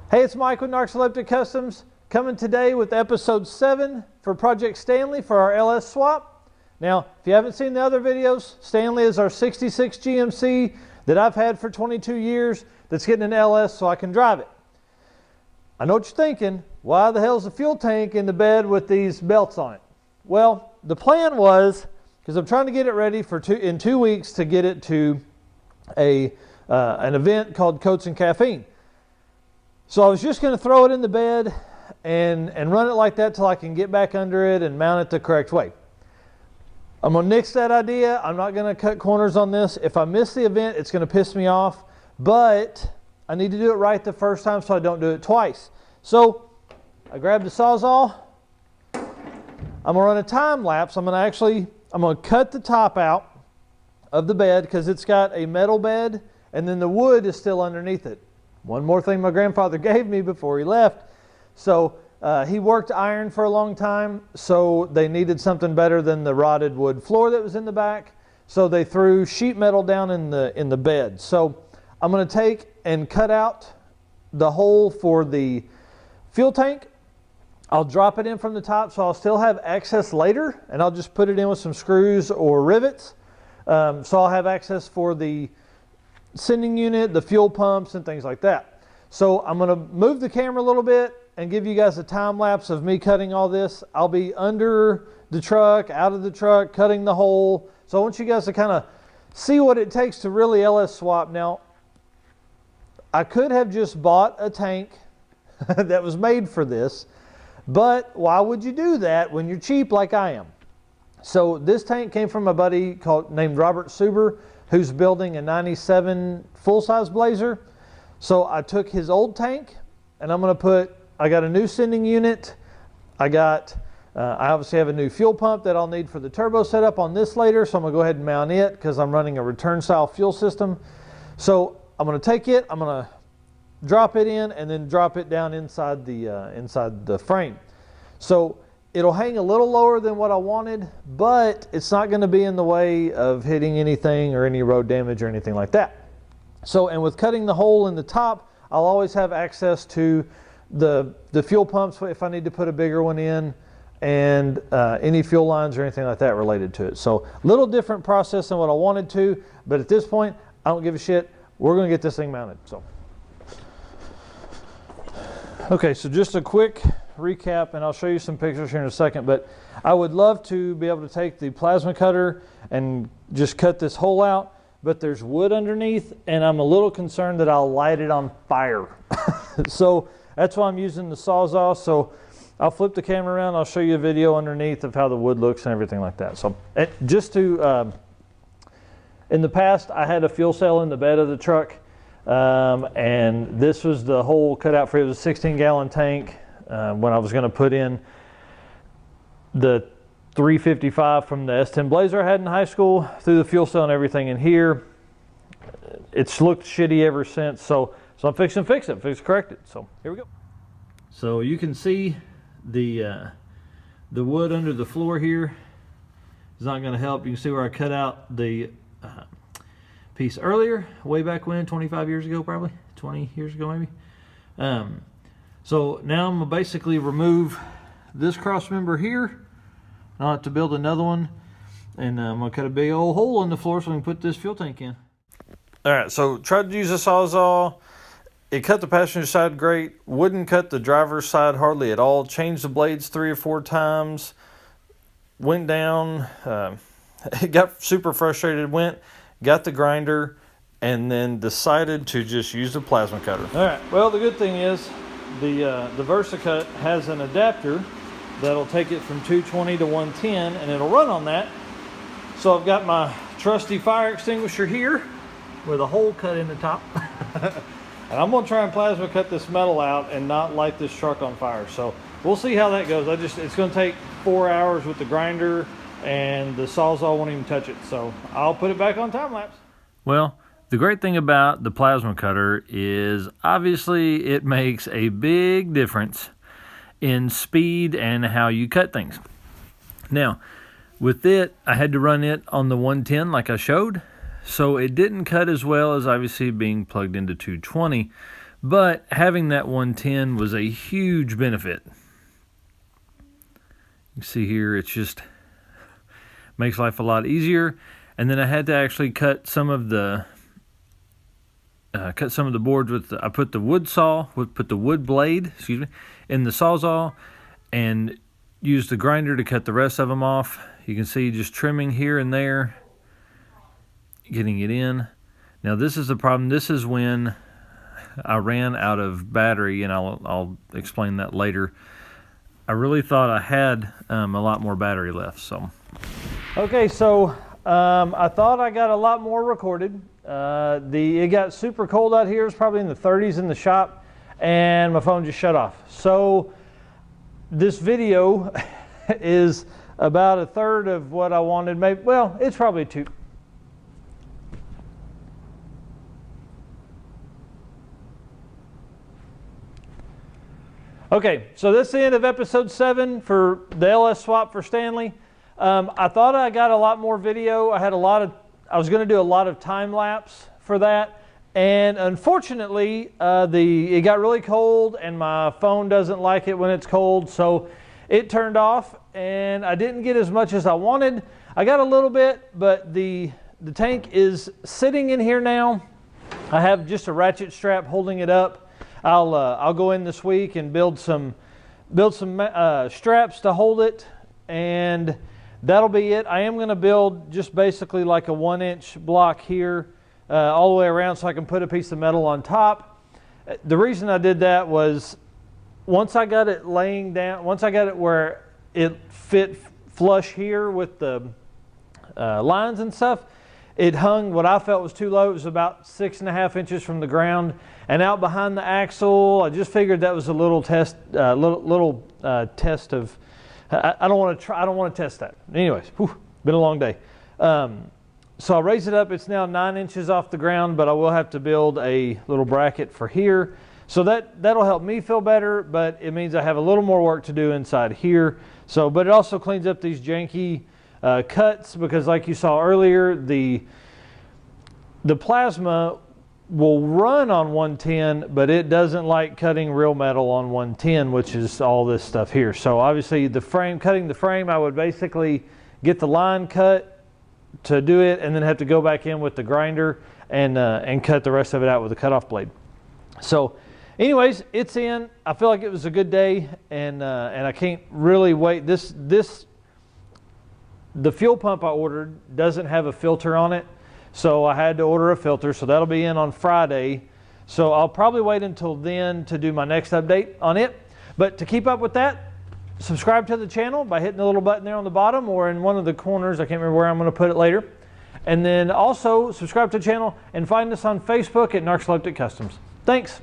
Hey, it's Mike with Narxoleptic Customs, coming today with episode 7 for Project Stanley for our LS swap. Now, if you haven't seen the other videos, Stanley is our 66 GMC that I've had for 22 years that's getting an LS so I can drive it. I know what you're thinking, why the hell's the fuel tank in the bed with these belts on it? Well, the plan was, because I'm trying to get it ready for in 2 weeks to get it to an event called Coats and Caffeine. So I was just going to throw it in the bed and run it like that till I can get back under it and mount it the correct way. I'm going to nix that idea. I'm not going to cut corners on this. If I miss the event, it's going to piss me off. But I need to do it right the first time so I don't do it twice. So I grabbed the Sawzall. I'm going to run a time lapse. I'm going to cut the top out of the bed because it's got a metal bed and then the wood is still underneath it. One more thing my grandfather gave me before he left. So he worked iron for a long time, so they needed something better than the rotted wood floor that was in the back. So they threw sheet metal down in the bed. So I'm going to take and cut out the hole for the fuel tank. I'll drop it in from the top so I'll still have access later, and I'll just put it in with some screws or rivets. So I'll have access for the sending unit, the fuel pumps, and things like that. So I'm going to move the camera a little bit and give you guys a time lapse of me cutting all this. I'll be under the truck, out of the truck, cutting the hole. So I want you guys to kind of see what it takes to really LS swap. Now, I could have just bought a tank that was made for this, but why would you do that when you're cheap like I am? So this tank came from a buddy named Robert Suber, who's building a 97 full-size Blazer. So I took his old tank and I got a new sending unit. I obviously have a new fuel pump that I'll need for the turbo setup on this later. So I'm gonna go ahead and mount it because I'm running a return style fuel system. So I'm gonna take it, I'm gonna drop it in and then drop it down inside the frame. So it'll hang a little lower than what I wanted, but it's not going to be in the way of hitting anything or any road damage or anything like that. So, and with cutting the hole in the top, I'll always have access to the fuel pumps if I need to put a bigger one in, and any fuel lines or anything like that related to it. So, a little different process than what I wanted to, but at this point, I don't give a shit. We're going to get this thing mounted. So, okay, so just a quick recap, and I'll show you some pictures here in a second, but I would love to be able to take the plasma cutter and just cut this hole out, but there's wood underneath and I'm a little concerned that I'll light it on fire. So that's why I'm using the Sawzall. So I'll flip the camera around, I'll show you a video underneath of how the wood looks and everything like that. So just to in the past I had a fuel cell in the bed of the truck, and this was the hole cut out for it. It was a 16-gallon tank. When I was going to put in the 355 from the S10 Blazer I had in high school, through the fuel cell and everything in here. It's looked shitty ever since, so I'm fixing to fix it, correct it. So here we go. So you can see the wood under the floor here is not going to help. You can see where I cut out the piece earlier, way back when, 25 years ago, probably 20 years ago maybe. So now I'm going to basically remove this cross member here. I'll have to build another one, and I'm going to cut a big old hole in the floor so we can put this fuel tank in. Alright, so tried to use a Sawzall. It cut the passenger side great, wouldn't cut the driver's side hardly at all. Changed the blades 3 or 4 times, went down, it got super frustrated, got the grinder, and then decided to just use the plasma cutter. Alright, well the good thing is, the Versa-Cut has an adapter that'll take it from 220 to 110, and it'll run on that. So I've got my trusty fire extinguisher here with a hole cut in the top. And I'm going to try and plasma cut this metal out and not light this truck on fire. So we'll see how that goes. It's going to take 4 hours with the grinder, and the Sawzall won't even touch it. So I'll put it back on time lapse. Well, the great thing about the plasma cutter is obviously it makes a big difference in speed and how you cut things. Now, with it, I had to run it on the 110 like I showed, so it didn't cut as well as obviously being plugged into 220, But having that 110 was a huge benefit. You see here, it's just makes life a lot easier. And then I had to actually cut some of the boards with I put the wood blade, in the Sawzall, and used the grinder to cut the rest of them off. You can see just trimming here and there, getting it in. Now this is the problem. This is when I ran out of battery, and I'll explain that later. I really thought I had a lot more battery left. So, okay, so I thought I got a lot more recorded. It got super cold out here. It's probably in the 30s in the shop, and my phone just shut off. So this video is about a third of what I wanted. Maybe, well, it's probably two. Okay, so this is the end of episode 7 for the LS swap for Stanley. I thought I got a lot more video. I was going to do a lot of time lapse for that, and unfortunately, it got really cold, and my phone doesn't like it when it's cold, so it turned off, and I didn't get as much as I wanted. I got a little bit, but the tank is sitting in here now. I have just a ratchet strap holding it up. I'll go in this week and build some straps to hold it, and that'll be it. I am going to build just basically like a 1-inch block here all the way around so I can put a piece of metal on top. The reason I did that was once I got it laying down, once I got it where it fit flush here with the lines and stuff, it hung what I felt was too low. It was about 6.5 inches from the ground and out behind the axle. I just figured that was a little test, test of. I don't want to test that. Anyways, been a long day. So I'll raise it up. It's now 9 inches off the ground, but I will have to build a little bracket for here. So that'll help me feel better, but it means I have a little more work to do inside here. So, but it also cleans up these janky cuts, because like you saw earlier, the plasma will run on 110, but it doesn't like cutting real metal on 110, which is all this stuff here. So obviously cutting the frame, I would basically get the line cut to do it, and then have to go back in with the grinder and cut the rest of it out with a cutoff blade. So anyways, it's in. I feel like it was a good day, and I can't really wait. The fuel pump I ordered doesn't have a filter on it, so I had to order a filter, so that'll be in on Friday. So I'll probably wait until then to do my next update on it. But to keep up with that, subscribe to the channel by hitting the little button there on the bottom or in one of the corners. I can't remember where I'm going to put it later. And then also subscribe to the channel and find us on Facebook at Narxoleptic Customs. Thanks.